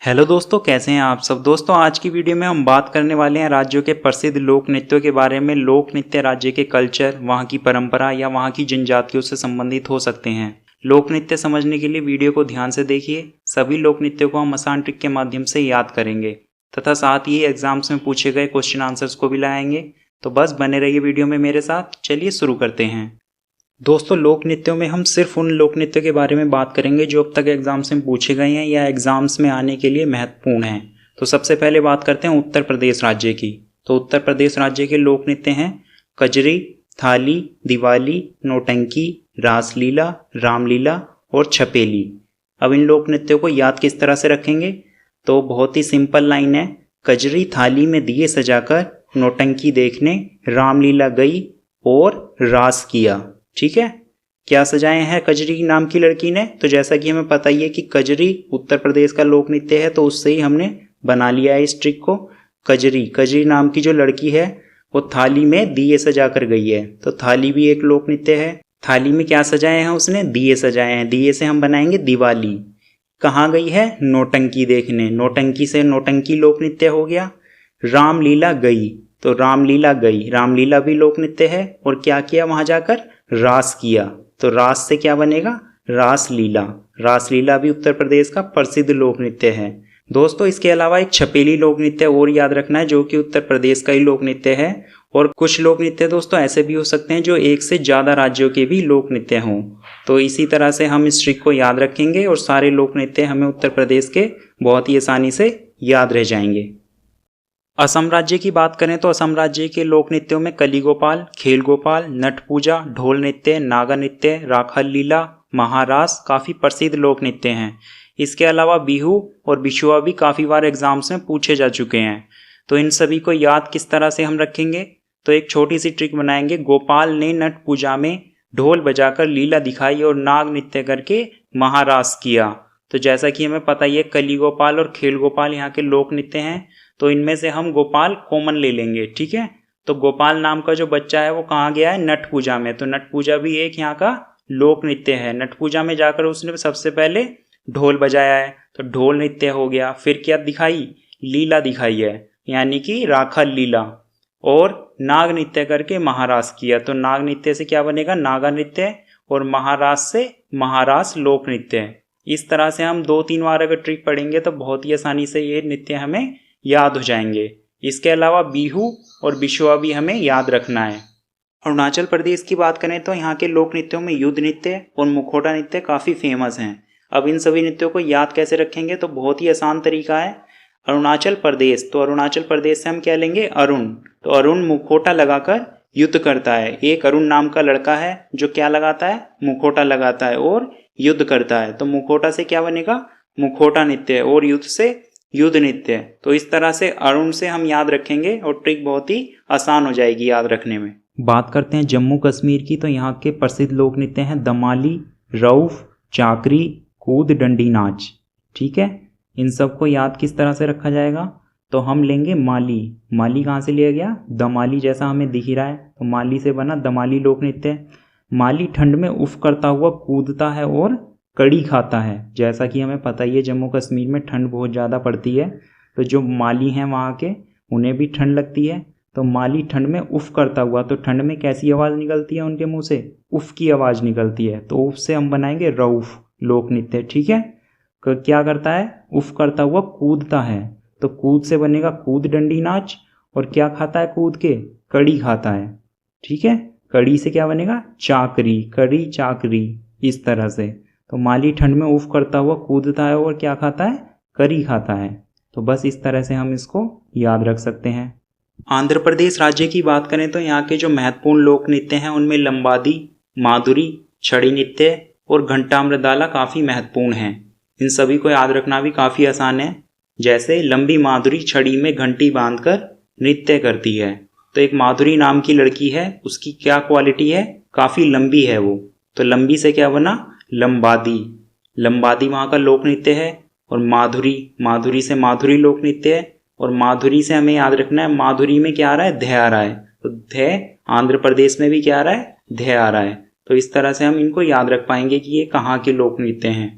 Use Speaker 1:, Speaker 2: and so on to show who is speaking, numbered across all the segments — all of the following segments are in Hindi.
Speaker 1: हेलो दोस्तों, कैसे हैं आप सब। दोस्तों आज की वीडियो में हम बात करने वाले हैं राज्यों के प्रसिद्ध लोक नृत्यों के बारे में। लोक नृत्य राज्य के कल्चर, वहाँ की परंपरा या वहाँ की जनजातियों से संबंधित हो सकते हैं। लोक नृत्य समझने के लिए वीडियो को ध्यान से देखिए। सभी लोक नृत्यों को हम आसान ट्रिक के माध्यम से याद करेंगे तथा साथ ही एग्जाम्स में पूछे गए क्वेश्चन आंसर्स को भी लाएंगे। तो बस बने रहिए वीडियो में मेरे साथ। चलिए शुरू करते हैं। दोस्तों लोक नृत्यों में हम सिर्फ उन लोक नृत्यों के बारे में बात करेंगे जो अब तक एग्जाम्स में पूछे गए हैं या एग्जाम्स में आने के लिए महत्वपूर्ण हैं। तो सबसे पहले बात करते हैं उत्तर प्रदेश राज्य की। तो उत्तर प्रदेश राज्य के लोक नृत्य हैं कजरी, थाली, दिवाली, नौटंकी, रासलीला, रामलीला और छपेली। अब इन लोक नृत्यों को याद किस तरह से रखेंगे, तो बहुत ही सिंपल लाइन है। कजरी थाली में दिए सजाकर नौटंकी देखने रामलीला गई और रास किया। ठीक है, क्या सजाए हैं कजरी नाम की लड़की ने। तो जैसा कि हमें पता ही है कि कजरी उत्तर प्रदेश का लोक नृत्य है, तो उससे ही हमने बना लिया है इस ट्रिक को। कजरी नाम की जो लड़की है वो थाली में दिए सजा कर गई है। तो थाली भी एक लोक नृत्य है। थाली में क्या सजाए हैं उसने, दिए सजाए हैं। दिए से हम बनाएंगे दिवाली। कहाँ गई है, नौटंकी देखने। नौटंकी से नौटंकी लोक नृत्य हो गया। रामलीला गई, तो रामलीला गई, रामलीला भी लोक नृत्य है। और क्या किया वहां जाकर, रास किया। तो रास से क्या बनेगा, रासलीला। रासलीला भी उत्तर प्रदेश का प्रसिद्ध लोक नृत्य है। दोस्तों इसके अलावा एक छपेली लोक नृत्य और याद रखना है, जो कि उत्तर प्रदेश का ही लोक नृत्य है। और कुछ लोक नृत्य दोस्तों ऐसे भी हो सकते हैं जो एक से ज़्यादा राज्यों के भी लोक नृत्य हों। तो इसी तरह से हम इस ट्रिक को याद रखेंगे और सारे लोक नृत्य हमें उत्तर प्रदेश के बहुत ही आसानी से याद रह जाएंगे। असम राज्य की बात करें तो असम राज्य के लोक नृत्यों में कली गोपाल, खेल गोपाल, नट पूजा, ढोल नृत्य, नागा नृत्य, राखल लीला, महारास काफ़ी प्रसिद्ध लोक नृत्य हैं। इसके अलावा बिहू और बिशुआ भी काफ़ी बार एग्जाम्स में पूछे जा चुके हैं। तो इन सभी को याद किस तरह से हम रखेंगे, तो एक छोटी सी ट्रिक बनाएंगे। गोपाल ने नट पूजा में ढोल बजाकर लीला दिखाई और नाग नृत्य करके महारास किया। तो जैसा कि हमें पता ही है कली गोपाल और खेल गोपाल यहाँ के लोक नृत्य हैं, तो इनमें से हम गोपाल कॉमन ले लेंगे। ठीक है, तो गोपाल नाम का जो बच्चा है वो कहाँ गया है, नट पूजा में। तो नट पूजा भी एक यहाँ का लोक नृत्य है। नट पूजा में जाकर उसने सबसे पहले ढोल बजाया है, तो ढोल नृत्य हो गया। फिर क्या दिखाई, लीला दिखाई है, यानी कि राखल लीला। और नाग नृत्य करके महारास किया। तो नाग नृत्य से क्या बनेगा, नागा नृत्य। और महारास से महारास लोक नृत्य। इस तरह से हम 2-3 बार अगर ट्रिक पढ़ेंगे तो बहुत ही आसानी से ये नृत्य हमें याद हो जाएंगे। इसके अलावा बिहू और बिशुआ भी हमें याद रखना है। अरुणाचल प्रदेश की बात करें तो यहाँ के लोक नृत्यों में युद्ध नृत्य और मुखौटा नृत्य काफ़ी फेमस हैं। अब इन सभी नृत्यों को याद कैसे रखेंगे, तो बहुत ही आसान तरीका है। अरुणाचल प्रदेश, तो अरुणाचल प्रदेश से हम क्या लेंगे, अरुण। तो अरुण मुखौटा लगाकर युद्ध करता है। एक अरुण नाम का लड़का है जो क्या लगाता है, मुखौटा लगाता है और युद्ध करता है। तो मुखौटा से क्या बनेगा, मुखौटा नृत्य। और युद्ध से युद्ध नृत्य। तो इस तरह से अरुण से हम याद रखेंगे और ट्रिक बहुत ही आसान हो जाएगी याद रखने में। बात करते हैं जम्मू कश्मीर की, तो यहाँ के प्रसिद्ध लोक नृत्य हैं दमाली, रऊफ, चाकरी, कूद डंडी नाच। ठीक है, इन सब को याद किस तरह से रखा जाएगा, तो हम लेंगे माली। माली कहाँ से लिया गया, दमाली जैसा हमें दिख ही रहा है, तो माली से बना दमाली लोक नृत्य। माली ठंड में उफ करता हुआ कूदता है और कड़ी खाता है। जैसा कि हमें पता ही है जम्मू कश्मीर में ठंड बहुत ज़्यादा पड़ती है, तो जो माली हैं वहाँ के उन्हें भी ठंड लगती है। तो माली ठंड में उफ करता हुआ, तो ठंड में कैसी आवाज़ निकलती है उनके मुंह से, उफ की आवाज़ निकलती है। तो उफ से हम बनाएंगे रऊफ लोक नृत्य। ठीक है, क्या करता है, उफ करता हुआ कूदता है। तो कूद से बनेगा कूद डंडी नाच। और क्या खाता है कूद के, कड़ी खाता है। ठीक है, कड़ी से क्या बनेगा, चाकरी, कड़ी चाकरी। इस तरह से तो माली ठंड में उफ करता हुआ कूदता है और क्या खाता है, करी खाता है। तो बस इस तरह से हम इसको याद रख सकते हैं। आंध्र प्रदेश राज्य की बात करें तो यहाँ के जो महत्वपूर्ण लोक नृत्य हैं उनमें लंबादी, माधुरी, छड़ी नृत्य और घंटा मृदाला काफ़ी महत्वपूर्ण हैं। इन सभी को याद रखना भी काफ़ी आसान है। जैसे लंबी माधुरी छड़ी में घंटी बांधकर नृत्य करती है। तो एक माधुरी नाम की लड़की है, उसकी क्या क्वालिटी है, काफ़ी लंबी है वो। तो लंबी से क्या बना, लंबादी। लंबादी वहाँ का लोक नृत्य है। और माधुरी, माधुरी से माधुरी लोक नृत्य है। और माधुरी से हमें याद रखना है, माधुरी में क्या आ रहा है, ध्य आ रहा है। तो ध्य आंध्र प्रदेश में भी क्या आ रहा है, ध्य आ रहा है। तो इस तरह से हम इनको याद रख पाएंगे कि ये कहाँ के लोक नृत्य हैं।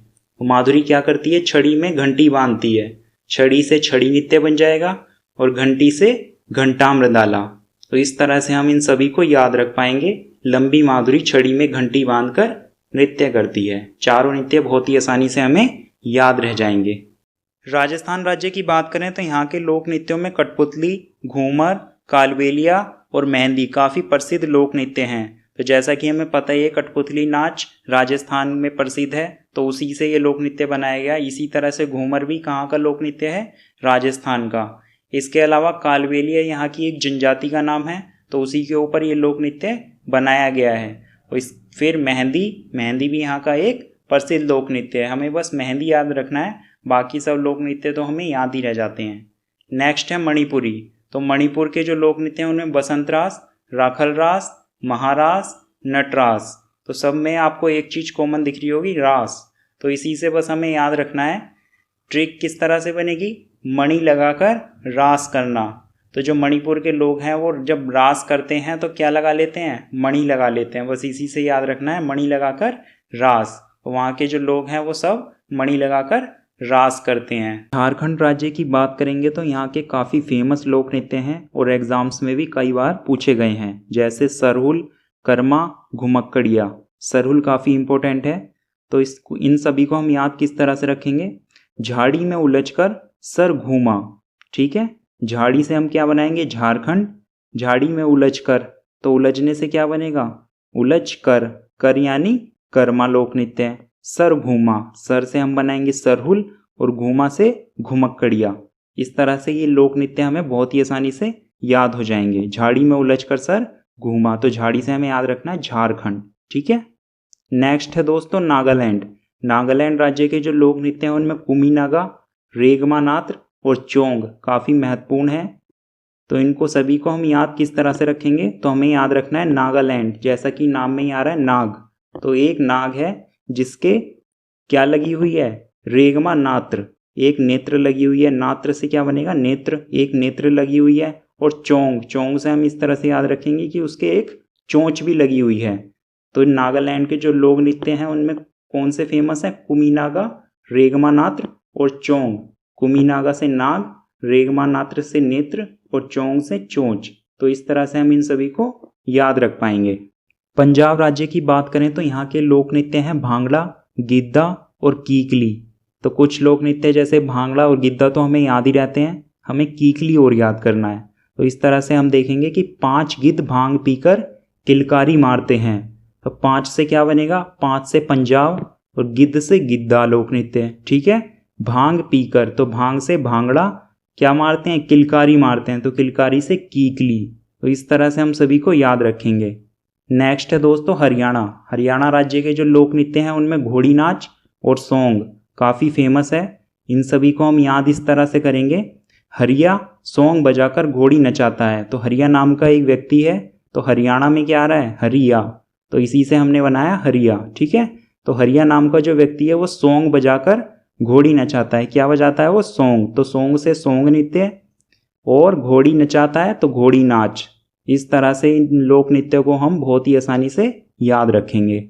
Speaker 1: तो माधुरी क्या करती है, छड़ी में घंटी बांधती है। छड़ी से छड़ी नृत्य बन जाएगा और घंटी से घंटा मृदाला। तो इस तरह से हम इन सभी को याद रख पाएंगे। लंबी माधुरी छड़ी में घंटी बांधकर नृत्य करती है। चारों नृत्य बहुत ही आसानी से हमें याद रह जाएंगे। राजस्थान राज्य की बात करें तो यहाँ के लोक नृत्यों में कठपुतली, घूमर, कालबेलिया और मेहंदी काफ़ी प्रसिद्ध लोक नृत्य हैं। तो जैसा कि हमें पता ही है कठपुतली नाच राजस्थान में प्रसिद्ध है, तो उसी से ये लोक नृत्य बनाया गया। इसी तरह से घूमर भी कहाँ का लोक नृत्य है? राजस्थान का। इसके अलावा कालबेलिया यहाँ की एक जनजाति का नाम है, तो उसी के ऊपर ये लोक नृत्य बनाया गया है। और फिर मेहंदी भी यहाँ का एक प्रसिद्ध लोक नृत्य है। हमें बस मेहंदी याद रखना है, बाकी सब लोक नृत्य तो हमें याद ही रह जाते हैं। नेक्स्ट है मणिपुरी। तो मणिपुर के जो लोक नृत्य हैं उनमें बसंत रास, राखल रास, महारास, नटरास। तो सब में आपको एक चीज़ कॉमन दिख रही होगी, रास। तो इसी से बस हमें याद रखना है। ट्रिक किस तरह से बनेगी? मणि लगाकर रास करना। तो जो मणिपुर के लोग हैं वो जब रास करते हैं तो क्या लगा लेते हैं? मणि लगा लेते हैं। बस इसी से याद रखना है, मणि लगाकर रास। तो वहाँ के जो लोग हैं वो सब मणि लगाकर रास करते हैं। झारखंड राज्य की बात करेंगे तो यहाँ के काफ़ी फेमस लोक नृत्य हैं और एग्जाम्स में भी कई बार पूछे गए हैं, जैसे सरहुल, कर्मा, घुमक्कड़िया। सरहुल काफ़ी इंपॉर्टेंट है, तो इन सभी को हम याद किस तरह से रखेंगे? झाड़ी में उलझकर सर घूमा। ठीक है, झाड़ी से हम क्या बनाएंगे? झारखंड। झाड़ी में उलझकर, तो उलझने से क्या बनेगा? उलझ कर। कर यानी कर्मा लोक नृत्य है। सर घूमा, सर से हम बनाएंगे सरहुल और घूमा से घुमक्कड़िया। इस तरह से ये लोक नृत्य हमें बहुत ही आसानी से याद हो जाएंगे। झाड़ी में उलझकर सर घूमा, तो झाड़ी से हमें याद रखना है झारखंड। ठीक है। नेक्स्ट है दोस्तों नागालैंड। नागालैंड राज्य के जो लोक नृत्य हैं उनमें कुमी नागा, रेगमा नात्र और चोंग काफ़ी महत्वपूर्ण है। तो इनको सभी को हम याद किस तरह से रखेंगे? तो हमें याद रखना है नागालैंड, जैसा कि नाम में ही आ रहा है नाग। तो एक नाग है जिसके क्या लगी हुई है? रेगमा नात्र, एक नेत्र लगी हुई है। नात्र से क्या बनेगा? नेत्र, एक नेत्र लगी हुई है। और चोंग, चोंग से हम इस तरह से याद रखेंगे कि उसके एक चोंच भी लगी हुई है। तो नागालैंड के जो लोक नृत्य हैं उनमें कौन से फेमस है? कुमी नागा, रेगमा नात्र और चोंग। कुमी नागा से नाग, रेगमा नात्र से नेत्र और चोंग से चोंच। तो इस तरह से हम इन सभी को याद रख पाएंगे। पंजाब राज्य की बात करें तो यहाँ के लोक नृत्य हैं भांगड़ा, गिद्धा और कीकली। तो कुछ लोक नृत्य जैसे भांगड़ा और गिद्धा तो हमें याद ही रहते हैं, हमें कीकली और याद करना है। तो इस तरह से हम देखेंगे कि 5 गिद्ध भांग पीकर किलकारी मारते हैं। तो 5 से क्या बनेगा? 5 से पंजाब और गिद्ध से गिद्धा लोक नृत्य। ठीक है। भांग पीकर, तो भांग से भांगड़ा क्या मारते हैं? किलकारी मारते हैं, तो किलकारी से कीकली। तो इस तरह से हम सभी को याद रखेंगे। नेक्स्ट है दोस्तों हरियाणा। हरियाणा राज्य के जो लोक नृत्य हैं उनमें घोड़ी नाच और सोंग काफ़ी फेमस है। इन सभी को हम याद इस तरह से करेंगे। हरिया सोंग बजाकर घोड़ी नचाता है, तो हरिया नाम का एक व्यक्ति है, तो हरियाणा में क्या आ रहा है? हरिया। तो इसी से हमने बनाया हरिया। ठीक है। तो हरिया नाम का जो व्यक्ति है वो सोंग बजाकर घोड़ी नचाता है। क्या बजाता है वो? सोंग। तो सोंग से सोंग नृत्य, और घोड़ी नचाता है तो घोड़ी नाच। इस तरह से इन लोक नृत्यों को हम बहुत ही आसानी से याद रखेंगे।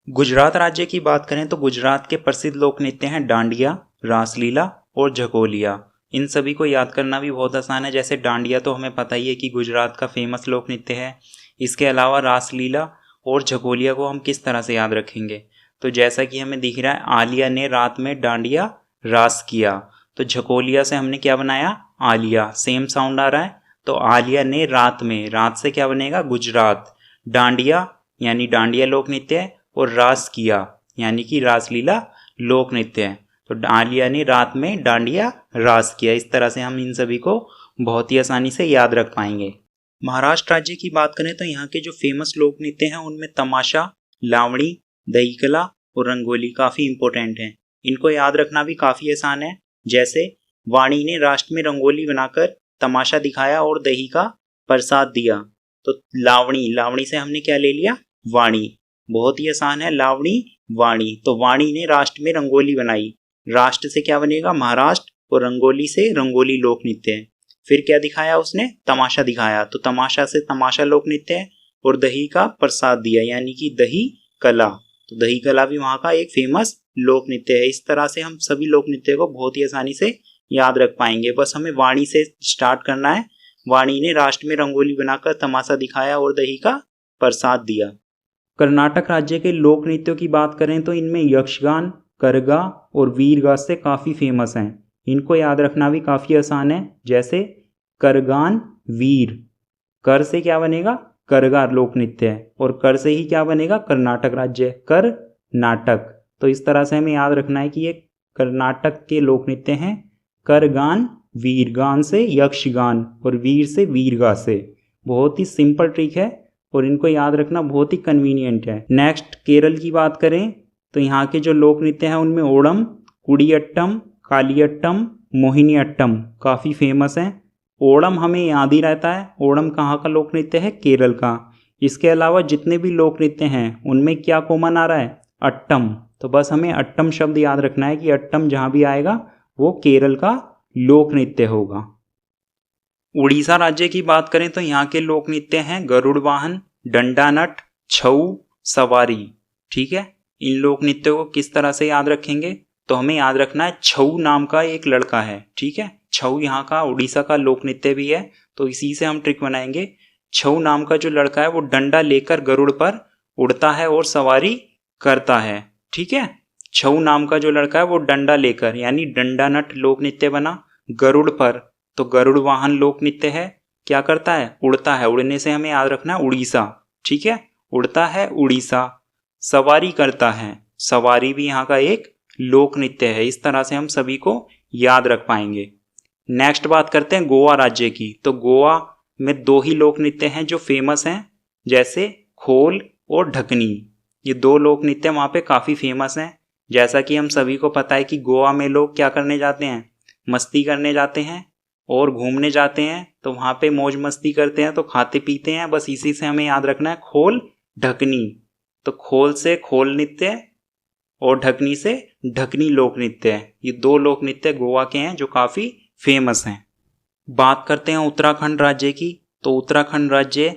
Speaker 1: गुजरात राज्य की बात करें तो गुजरात के प्रसिद्ध लोक नृत्य हैं डांडिया, रासलीला और झकोलिया। इन सभी को याद करना भी बहुत आसान है। जैसे डांडिया तो हमें पता ही है कि गुजरात का फेमस लोक नृत्य है। इसके अलावा रासलीला और झकोलिया को हम किस तरह से याद रखेंगे? तो जैसा कि हमें दिख रहा है, आलिया ने रात में डांडिया रास किया, तो झकोलिया से हमने क्या बनाया? आलिया। सेम साउंड आ रहा है। तो आलिया ने रात में, रात से क्या बनेगा? गुजरात। डांडिया यानी डांडिया लोक नृत्य और रास किया यानी कि रासलीला लोक नृत्य है। तो आलिया ने रात में डांडिया रास किया। इस तरह से हम इन सभी को बहुत ही आसानी से याद रख पाएंगे। महाराष्ट्र राज्य की बात करें तो यहाँ के जो फेमस लोक नृत्य हैं उनमें तमाशा, लावणी, दही कला और रंगोली काफ़ी इंपॉर्टेंट हैं। इनको याद रखना भी काफ़ी आसान है। जैसे वाणी ने राष्ट्र में रंगोली बनाकर तमाशा दिखाया और दही का प्रसाद दिया। तो लावणी, लावणी से हमने क्या ले लिया? वाणी। बहुत ही आसान है, लावणी वाणी। तो वाणी ने राष्ट्र में रंगोली बनाई। राष्ट्र से क्या बनेगा? महाराष्ट्र। और रंगोली से रंगोली लोक नृत्य है। फिर क्या दिखाया उसने? तमाशा दिखाया। तो तमाशा से तमाशा लोक नृत्य है। और दही का प्रसाद दिया यानी कि दही कला। तो दही कला भी वहाँ का एक फेमस लोक नृत्य है। इस तरह से हम सभी लोक नृत्य को बहुत ही आसानी से याद रख पाएंगे। बस हमें वाणी से स्टार्ट करना है। वाणी ने राष्ट्र में रंगोली बनाकर तमाशा दिखाया और दही का प्रसाद दिया। कर्नाटक राज्य के लोक नृत्यों की बात करें तो इनमें यक्षगान, करगा और वीरगासे काफ़ी फेमस हैं। इनको याद रखना भी काफ़ी आसान है। जैसे करगान वीर, कर से क्या बनेगा करगा लोक नृत्य है, और कर से ही क्या बनेगा कर्नाटक राज्य, कर नाटक। तो इस तरह से हमें याद रखना है कि ये कर्नाटक के लोक नृत्य हैं। करगान वीर, गान से यक्षगान और वीर से वीरगासे। बहुत ही सिंपल ट्रिक है और इनको याद रखना बहुत ही कन्वीनियंट है। नेक्स्ट केरल की बात करें तो यहाँ के जो लोक नृत्य हैं उनमें ओणम, कुडियट्टम, कालियट्टम, मोहिनीअट्टम काफ़ी फेमस हैं। ओणम हमें याद ही रहता है। ओणम कहाँ का लोक नृत्य है, केरल का। इसके अलावा जितने भी लोक नृत्य हैं उनमें क्या कॉमन आ रहा है, अट्टम। तो बस हमें अट्टम शब्द याद रखना है कि अट्टम जहाँ भी आएगा वो केरल का लोक नृत्य होगा। उड़ीसा राज्य की बात करें तो यहाँ के लोक नृत्य हैं गरुड़ वाहन, डंडानट, छऊ, सवारी। ठीक है, इन लोक नृत्यों को किस तरह से याद रखेंगे, तो हमें याद रखना है छऊ नाम का एक लड़का है। ठीक है, छऊ यहाँ का उड़ीसा का लोक नृत्य भी है, तो इसी से हम ट्रिक बनाएंगे। छऊ नाम का जो लड़का है वो डंडा लेकर गरुड़ पर उड़ता है और सवारी करता है। ठीक है, छऊ नाम का जो लड़का है वो डंडा लेकर, यानी डंडानट लोक नृत्य बना। गरुड़ पर, तो गरुड़ वाहन लोक नृत्य है, क्या करता है, उड़ता है। उड़ने से हमें याद रखना है उड़ीसा। ठीक है, उड़ता है उड़ीसा। सवारी करता है, सवारी भी यहाँ का एक लोक नृत्य है। इस तरह से हम सभी को याद रख पाएंगे। नेक्स्ट बात करते हैं गोवा राज्य की। तो गोवा में दो ही लोक नृत्य हैं जो फेमस हैं, जैसे खोल और ढकनी। ये दो लोक नृत्य वहाँ पे काफ़ी फेमस हैं। जैसा कि हम सभी को पता है कि गोवा में लोग क्या करने जाते हैं, मस्ती करने जाते हैं और घूमने जाते हैं। तो वहाँ पे मौज मस्ती करते हैं, तो खाते पीते हैं। बस इसी से हमें याद रखना है खोल ढकनी। तो खोल से खोल नृत्य और ढकनी से ढकनी लोक नृत्य है। ये दो लोक नृत्य गोवा के हैं जो काफ़ी फेमस हैं। बात करते हैं उत्तराखंड राज्य की। तो उत्तराखंड राज्य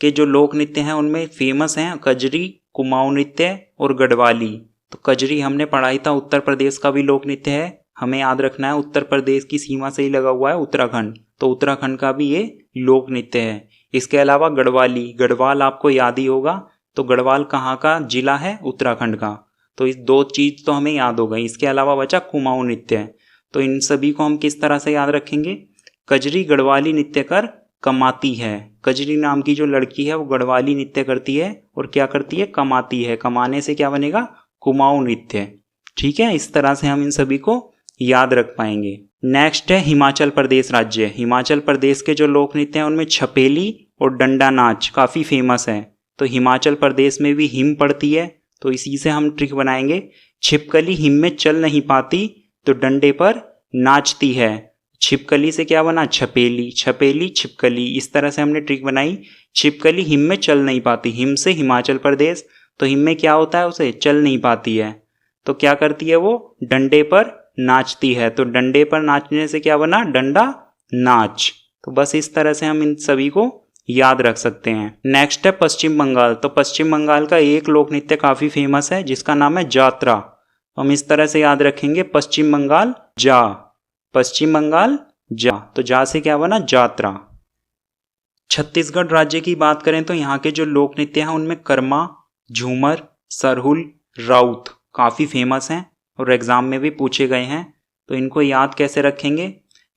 Speaker 1: के जो लोक नृत्य हैं उनमें फेमस हैं कजरी, कुमाऊं नृत्य और गढ़वाली। तो कजरी हमने पढ़ाई था, उत्तर प्रदेश का भी लोक नृत्य है। हमें याद रखना है उत्तर प्रदेश की सीमा से ही लगा हुआ है उत्तराखंड, तो उत्तराखंड का भी ये लोक नृत्य है। इसके अलावा गढ़वाली, गढ़वाल आपको याद ही होगा। तो गढ़वाल कहाँ का जिला है, उत्तराखंड का। तो इस दो चीज़ तो हमें याद हो गई। इसके अलावा बचा कुमाऊं नृत्य है। तो इन सभी को हम किस तरह से याद रखेंगे, कजरी गढ़वाली नृत्य कर कमाती है। कजरी नाम की जो लड़की है वो गढ़वाली नृत्य करती है और क्या करती है, कमाती है। कमाने से क्या बनेगा, कुमाऊं नृत्य। ठीक है, इस तरह से हम इन सभी को याद रख पाएंगे। नेक्स्ट है हिमाचल प्रदेश राज्य। हिमाचल प्रदेश के जो लोक नृत्य हैं उनमें छपेली और डंडा नाच काफ़ी फेमस है। तो हिमाचल प्रदेश में भी हिम पड़ती है, तो इसी से हम ट्रिक बनाएंगे। छिपकली हिम में चल नहीं पाती तो डंडे पर नाचती है। छिपकली से क्या बना, छपेली, छपेली छिपकली। इस तरह से हमने ट्रिक बनाई। छिपकली हिम में चल नहीं पाती, हिम से हिमाचल प्रदेश। तो हिम में क्या होता है, उसे चल नहीं पाती है, तो क्या करती है वो, डंडे पर नाचती है। तो डंडे पर नाचने से क्या बना, डंडा नाच। तो बस इस तरह से हम इन सभी को याद रख सकते हैं। नेक्स्ट है पश्चिम बंगाल। तो पश्चिम बंगाल का एक लोक नृत्य काफ़ी फेमस है जिसका नाम है जात्रा। हम इस तरह से याद रखेंगे, पश्चिम बंगाल जा, पश्चिम बंगाल जा। तो जा से क्या बना, जात्रा। छत्तीसगढ़ राज्य की बात करें तो यहाँ के जो लोक नृत्य हैं उनमें कर्मा, झूमर, सरहुल, राउत काफ़ी फेमस हैं और एग्जाम में भी पूछे गए हैं। तो इनको याद कैसे रखेंगे,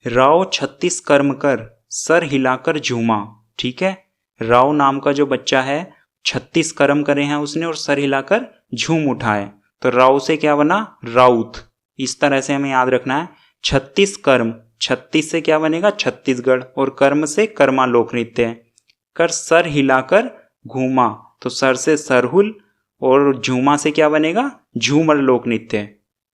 Speaker 1: राव 36 कर्म कर, सर हिलाकर झूमा। ठीक है, राव नाम का जो बच्चा है 36 कर्म करे हैं उसने और सर हिलाकर झूम उठा है। तो राव से क्या बना, राउत। इस तरह से हमें याद रखना है। 36 कर्म, 36 से क्या बनेगा, छत्तीसगढ़, और कर्म से कर्मा लोक नृत्य। कर सर हिलाकर घूमा, तो सर से सरहुल और झूमा से क्या बनेगा, झूमर लोक नृत्य।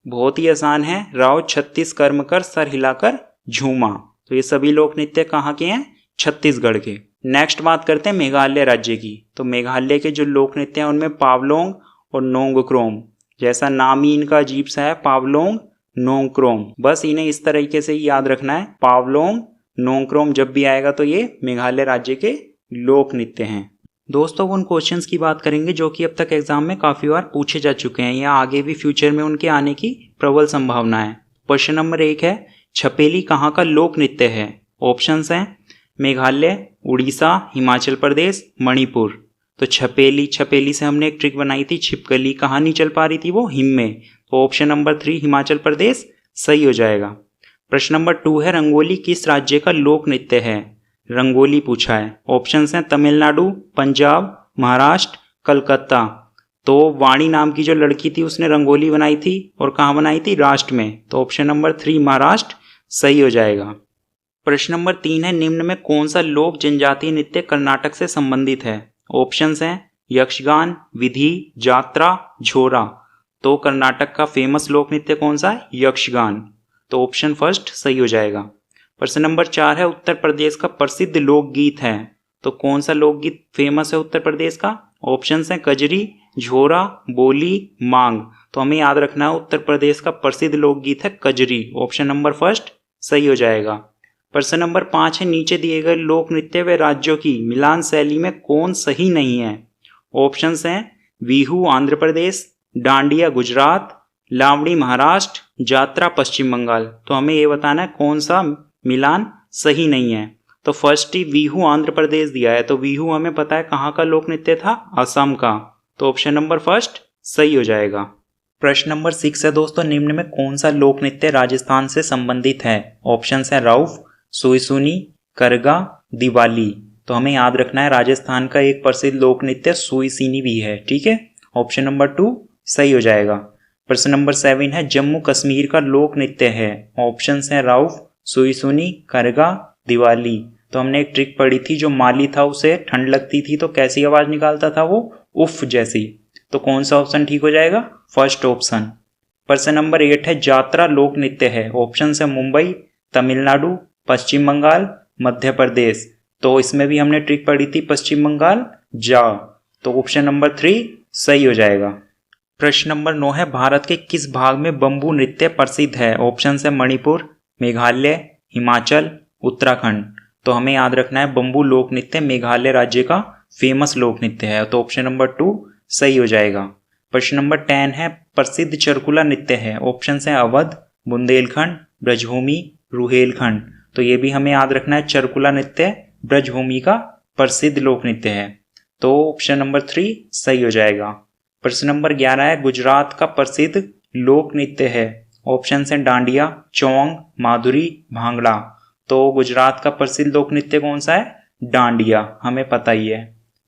Speaker 1: बहुत ही आसान है। राव 36 कर्म कर, सर हिलाकर झूमा। तो ये सभी लोक नृत्य कहाँ के हैं, छत्तीसगढ़ के। नेक्स्ट बात करते हैं मेघालय राज्य की। तो मेघालय के जो लोक नृत्य हैं उनमें पावलोंग और नोंगक्रोम। जैसा नाम ही इनका अजीब सा है, पावलोंग नोंगक्रोम। बस इन्हें इस तरीके से ही याद रखना है, पावलोंग नोंगक्रोम जब भी आएगा तो ये मेघालय राज्य के लोक नृत्य हैं। दोस्तों उन क्वेश्चंस की बात करेंगे जो कि अब तक एग्जाम में काफ़ी बार पूछे जा चुके हैं या आगे भी फ्यूचर में उनके आने की प्रबल संभावना है। क्वेश्चन नंबर 1 है, छपेली कहाँ का लोक नृत्य है? ऑप्शंस हैं मेघालय, उड़ीसा, हिमाचल प्रदेश, मणिपुर। तो छपेली से हमने एक ट्रिक बनाई थी, छिपकली कहाँ नहीं चल पा रही थी, वो हिम में। तो ऑप्शन नंबर 3 हिमाचल प्रदेश सही हो जाएगा। प्रश्न नंबर 2 है रंगोली किस राज्य का लोक नृत्य है? रंगोली पूछा है। ऑप्शंस हैं तमिलनाडु, पंजाब, महाराष्ट्र, कलकत्ता। तो वाणी नाम की जो लड़की थी उसने रंगोली बनाई थी और कहाँ बनाई थी? राष्ट्र में। तो ऑप्शन नंबर 3 महाराष्ट्र सही हो जाएगा। प्रश्न नंबर 3 है निम्न में कौन सा लोक जनजातीय नृत्य कर्नाटक से संबंधित है? ऑप्शंस हैं यक्षगान, विधि, जात्रा, झोरा। तो कर्नाटक का फेमस लोक नृत्य कौन सा है? यक्षगान। तो ऑप्शन फर्स्ट सही हो जाएगा। प्रश्न नंबर 4 है उत्तर प्रदेश का प्रसिद्ध लोकगीत है। तो कौन सा लोकगीत फेमस है उत्तर प्रदेश का? ऑप्शंस हैं कजरी, झोरा, बोली, मांग। तो हमें याद रखना है उत्तर प्रदेश का प्रसिद्ध लोकगीत है कजरी। ऑप्शन नंबर फर्स्ट सही हो जाएगा। प्रश्न नंबर 5 है नीचे दिए गए लोक नृत्य व राज्यों की मिलान शैली में कौन सही नहीं है? ऑप्शंस हैं बिहू आंध्र प्रदेश, डांडिया गुजरात, लावणी महाराष्ट्र, जात्रा पश्चिम बंगाल। तो हमें ये बताना है कौन सा मिलान सही नहीं है। तो फर्स्ट ही बिहू आंध्र प्रदेश दिया है, तो बिहू हमें पता है कहाँ का लोक नृत्य था? असम का। तो ऑप्शन नंबर फर्स्ट सही हो जाएगा। प्रश्न नंबर 6 है दोस्तों निम्न में कौन सा लोक नृत्य राजस्थान से संबंधित है? ऑप्शंस हैं राउफ, सुईसुनी, करगा, दिवाली। तो हमें याद रखना है राजस्थान का एक प्रसिद्ध लोक नृत्य सुईसिनी भी है। ठीक है, ऑप्शन नंबर 2 सही हो जाएगा। प्रश्न नंबर 7 है जम्मू कश्मीर का लोक नृत्य है। ऑप्शंस हैं राउफ, सुईसुनी, करगा, दिवाली। तो हमने एक ट्रिक पढ़ी थी, जो माली था उसे ठंड लगती थी तो कैसी आवाज निकालता था वो? उफ जैसी। तो कौन सा ऑप्शन ठीक हो जाएगा? First option. प्रश्न नंबर 8 है जात्रा लोक नृत्य है। ऑप्शन है मुंबई, तमिलनाडु, पश्चिम बंगाल, मध्य प्रदेश। तो इसमें भी हमने ट्रिक पढ़ी थी पश्चिम बंगाल जा। तो ऑप्शन नंबर 3 सही हो जाएगा। प्रश्न नंबर 9 है भारत के किस भाग में बंबू नृत्य प्रसिद्ध है? ऑप्शन है मणिपुर, मेघालय, हिमाचल, उत्तराखंड। तो हमें याद रखना है बंबू लोक नृत्य मेघालय राज्य का फेमस लोक नृत्य है। तो ऑप्शन नंबर 2 सही हो जाएगा। प्रश्न नंबर 10 है प्रसिद्ध चरकुला नृत्य है। ऑप्शन है अवध, बुंदेलखंड, ब्रजभूमि, रुहेलखंड। तो ये भी हमें याद रखना है चरकुला नृत्य ब्रजभूमि का प्रसिद्ध लोक नृत्य है। तो ऑप्शन नंबर 3 सही हो जाएगा। प्रश्न नंबर 11 है गुजरात का प्रसिद्ध लोक नृत्य है। ऑप्शन है डांडिया, चौंग, माधुरी, भांगड़ा। तो गुजरात का प्रसिद्ध लोक नृत्य कौन सा है? डांडिया, हमें पता ही है।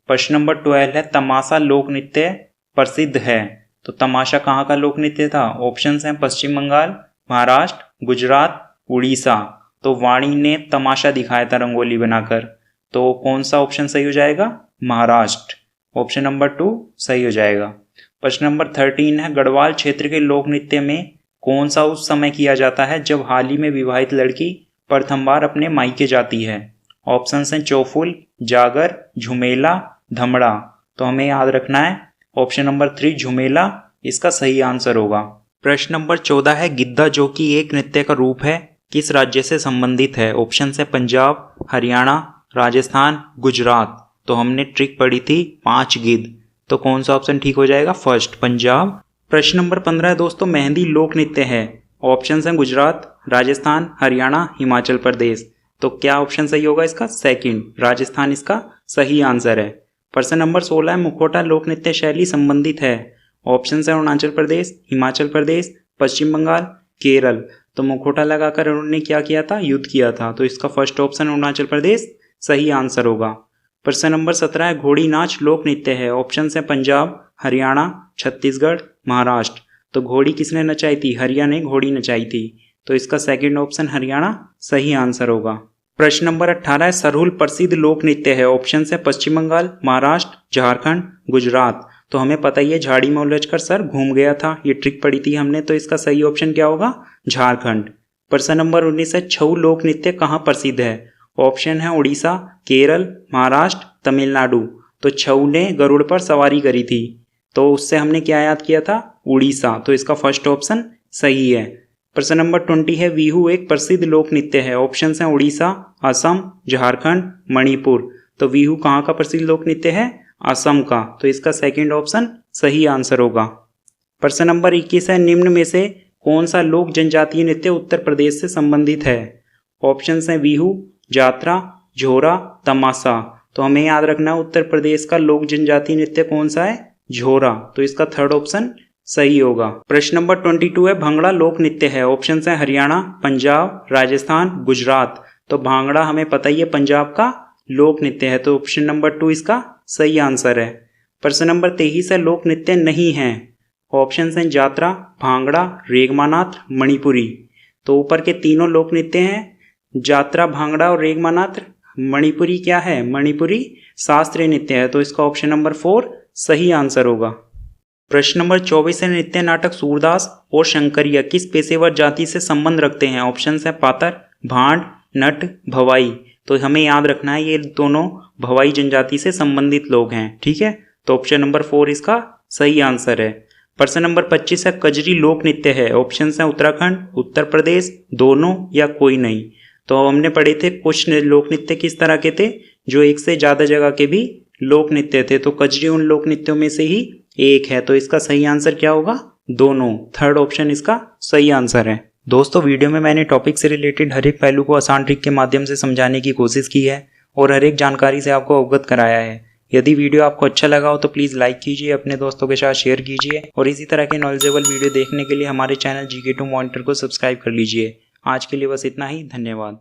Speaker 1: प्रश्न नंबर 12 है तमाशा लोक नृत्य प्रसिद्ध है। तो तमाशा कहाँ का लोक नृत्य था? ऑप्शन हैं पश्चिम बंगाल, महाराष्ट्र, गुजरात, उड़ीसा। तो वाणी ने तमाशा दिखाया था रंगोली बनाकर। तो कौन सा ऑप्शन सही हो जाएगा? महाराष्ट्र। ऑप्शन नंबर 2 सही हो जाएगा। प्रश्न नंबर 13 है गढ़वाल क्षेत्र के लोक नृत्य में कौन सा उस समय किया जाता है जब हाल ही में विवाहित लड़की प्रथम बार अपने मायके जाती है? ऑप्शन हैं चौफुल, जागर, झुमेला, धमड़ा। तो हमें याद रखना है ऑप्शन नंबर 3 झुमेला इसका सही आंसर होगा। प्रश्न नंबर 14 है गिद्धा जो कि एक नृत्य का रूप है किस राज्य से संबंधित है? ऑप्शन है पंजाब, हरियाणा, राजस्थान, गुजरात। तो हमने ट्रिक पढ़ी थी 5 गिद्ध। तो कौन सा ऑप्शन ठीक हो जाएगा? फर्स्ट पंजाब। प्रश्न नंबर 15 दोस्तों मेहंदी लोक नृत्य है। ऑप्शन हैं गुजरात, राजस्थान, हरियाणा, हिमाचल प्रदेश। तो क्या ऑप्शन सही होगा इसका? सेकंड, राजस्थान इसका सही आंसर है। प्रश्न नंबर 16 है मुखौटा लोक नृत्य शैली संबंधित है। ऑप्शन है अरुणाचल प्रदेश, हिमाचल प्रदेश, पश्चिम बंगाल, केरल। तो मुखौटा लगाकर उन्होंने क्या किया था? युद्ध किया था। तो इसका फर्स्ट ऑप्शन अरुणाचल प्रदेश सही आंसर होगा। प्रश्न नंबर 17 है घोड़ी नाच लोक नृत्य है। ऑप्शन है पंजाब, हरियाणा, छत्तीसगढ़, महाराष्ट्र। तो घोड़ी किसने नचाई थी? हरियाणा ने घोड़ी नचाई थी। तो इसका सेकंड ऑप्शन हरियाणा सही आंसर होगा। प्रश्न नंबर 18 है सरहुल प्रसिद्ध लोक नृत्य है। ऑप्शन है पश्चिम बंगाल, महाराष्ट्र, झारखंड, गुजरात। तो हमें पता ही है झाड़ी में उलझकर सर घूम गया था, ये ट्रिक पढ़ी थी हमने। तो इसका सही ऑप्शन क्या होगा? झारखंड। प्रश्न नंबर 19 है छऊ लोक नृत्य कहाँ प्रसिद्ध है? ऑप्शन है उड़ीसा, केरल, महाराष्ट्र, तमिलनाडु। तो छऊ ने गरुड़ पर सवारी करी थी, तो उससे हमने क्या याद किया था? उड़ीसा। तो इसका फर्स्ट ऑप्शन सही है। प्रश्न नंबर 20 है बिहू एक प्रसिद्ध लोक नृत्य है। ऑप्शन है उड़ीसा, असम, झारखंड, मणिपुर। तो बिहू कहाँ का प्रसिद्ध लोक नृत्य है? असम का। तो इसका सेकंड ऑप्शन सही आंसर होगा। प्रश्न नंबर 21 है निम्न में से कौन सा लोक जनजातीय नृत्य उत्तर प्रदेश से संबंधित है? ऑप्शंस हैं बिहू, जात्रा, झोरा, तमाशा। तो हमें याद रखना है उत्तर प्रदेश का लोक जनजातीय नृत्य कौन सा है? झोरा। तो इसका थर्ड ऑप्शन सही होगा। प्रश्न नंबर 22 है, भांगड़ा लोक नृत्य है। ऑप्शंस हैं हरियाणा, पंजाब, राजस्थान, गुजरात। तो भांगड़ा हमें पता ही है पंजाब का लोक नृत्य है, तो ऑप्शन नंबर 2 इसका सही आंसर है। प्रश्न नंबर 23 है, लोक नृत्य नहीं है। ऑप्शंस हैं जात्रा, भांगड़ा, रेगमानाथ, मणिपुरी। तो ऊपर के तीनों लोक नृत्य हैं, जात्रा, भांगड़ा और रेगमानाथ। मणिपुरी क्या है? मणिपुरी शास्त्रीय नृत्य है, तो इसका ऑप्शन नंबर 4 सही आंसर होगा। प्रश्न नंबर 24 है, नृत्य नाटक सूरदास और शंकरिया किस पेशेवर जाति से संबंध रखते हैं? ऑप्शंस हैं पातर, भांड, नट, भवाई। तो हमें याद रखना है ये दोनों भवाई जनजाति से संबंधित लोग हैं, ठीक है। तो ऑप्शन नंबर 4 इसका सही आंसर है। प्रश्न नंबर 25 है, कजरी लोक नृत्य है। ऑप्शंस हैं उत्तराखंड, उत्तर प्रदेश, दोनों या कोई नहीं। तो हमने पढ़े थे कुछ लोक नृत्य किस तरह के थे, जो एक से ज़्यादा जगह के भी लोक नृत्य थे। तो कजरी उन लोक नृत्यों में से ही एक है, तो इसका सही आंसर क्या होगा? दोनों। थर्ड ऑप्शन इसका सही आंसर है। दोस्तों, वीडियो में मैंने टॉपिक से रिलेटेड हर एक पहलू को आसान ट्रिक के माध्यम से समझाने की कोशिश की है और हर एक जानकारी से आपको अवगत कराया है। यदि वीडियो आपको अच्छा लगा हो तो प्लीज़ लाइक कीजिए, अपने दोस्तों के साथ शेयर कीजिए और इसी तरह के नॉलेजेबल वीडियो देखने के लिए हमारे चैनल GK2 मॉनिटर को सब्सक्राइब कर लीजिए। आज के लिए बस इतना ही, धन्यवाद।